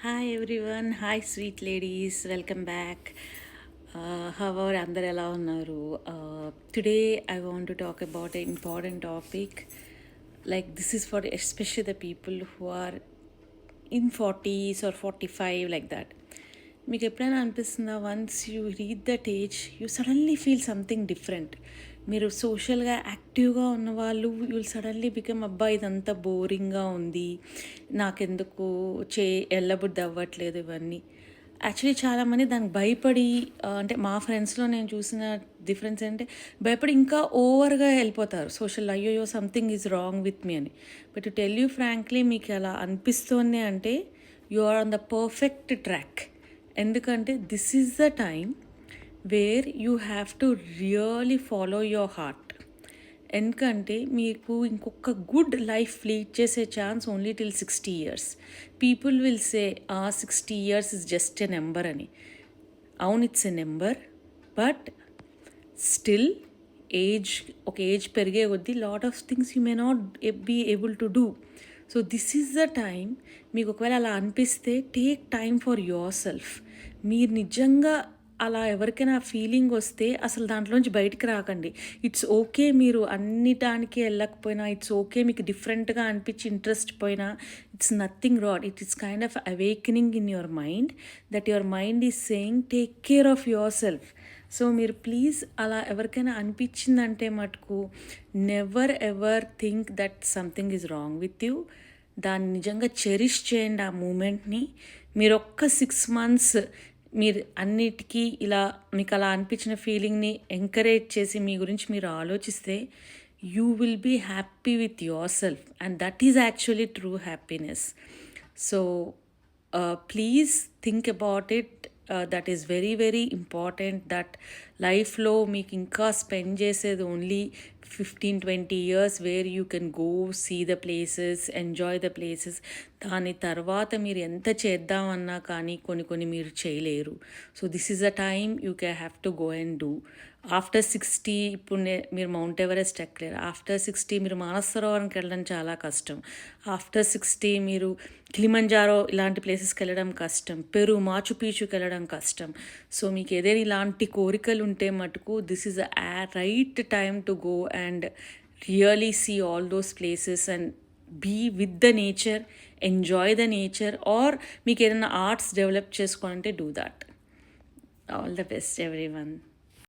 Hi everyone, hi sweet ladies, welcome back. How are అందరు ఎలా ఉన్నారు? Today I want to talk about a important topic. Like this is for especially the people who are in 40s or 45 like that. మీకు ఎప్పుడైనా అనిపిస్తుందా, once you reach that age you suddenly feel something different? మీరు సోషల్గా యాక్టివ్గా ఉన్న వాళ్ళు will suddenly become, అబ్బా ఇదంతా బోరింగ్గా ఉంది, నాకెందుకు వెళ్ళబుద్ధి అవ్వట్లేదు ఇవన్నీ. యాక్చువల్లీ చాలామంది దానికి భయపడి, అంటే మా ఫ్రెండ్స్లో నేను చూసిన డిఫరెన్స్ ఏంటంటే, భయపడి ఇంకా ఓవర్గా వెళ్ళిపోతారు సోషల్. అయ్యోయో something is wrong with me అని. But to tell you frankly, మీకు అలా అనిపిస్తోంది అంటే you are on the perfect track. ఎందుకంటే this is the time where you have to really follow your heart. ఎందుకంటే మీకు ఇంకొక గుడ్ లైఫ్ లీడ్ చేసే chance only till 60 years. People will say 60 years is just a number అని. అవును, it's a number, but still ఒక age పెరిగే కొద్దీ lot of things you may not be able to do. So this is the time. మీకు ఒకవేళ అలా అనిపిస్తే take time for yourself. మీరు నిజంగా అలా ఎవరికైనా ఫీలింగ్ వస్తే అసలు దాంట్లోంచి బయటికి రాకండి. ఇట్స్ ఓకే మీరు అన్నిటానికి వెళ్ళకపోయినా, ఇట్స్ ఓకే మీకు డిఫరెంట్గా అనిపించి ఇంట్రెస్ట్ పోయినా, it's nothing rod. It is kind of awakening in your mind, that your mind is saying take care of your self. So మీరు ప్లీజ్ అలా ఎవరికైనా అనిపించిందంటే మటుకు never ever think that something is wrong with you. దాన్ని నిజంగా cherish చేయండి ఆ మూమెంట్ని. మీరు ఒక్క 6 months మీరు అన్నిటికీ ఇలా మీకు అలా అనిపించిన ఫీలింగ్ని ఎంకరేజ్ చేసి మీ గురించి మీరు ఆలోచిస్తే you will be happy with yourself, and that is actually true happiness. So please think about it. That is very very important. That లైఫ్లో మీకు ఇంకా స్పెండ్ చేసేది only 15-20 years where you can go see the places, enjoy the places. దాని తర్వాత మీరు ఎంత చేద్దామన్నా కానీ కొన్ని మీరు చేయలేరు. So this is a time you can have to go and do. After 60 ఇప్పుడు మీరు మౌంట్ ఎవరెస్ట్ ఎక్కలేరు. ఆఫ్టర్ 60 మీరు మానస సరోవరంకి వెళ్ళడం చాలా కష్టం. ఆఫ్టర్ 60 మీరు కిలిమంజారో ఇలాంటి ప్లేసెస్కి వెళ్ళడం కష్టం. పెరు, మాచు పీచుకి వెళ్ళడం కష్టం. సో మీకు ఏదైనా ఇలాంటి కోరికలు ఉంటే మటుకు this is a right time to go and really see all those places and be with the nature, enjoy the nature. Or మీకు ఏదైనా ఆర్ట్స్ డెవలప్ చేసుకోవాలంటే do that. All the best everyone.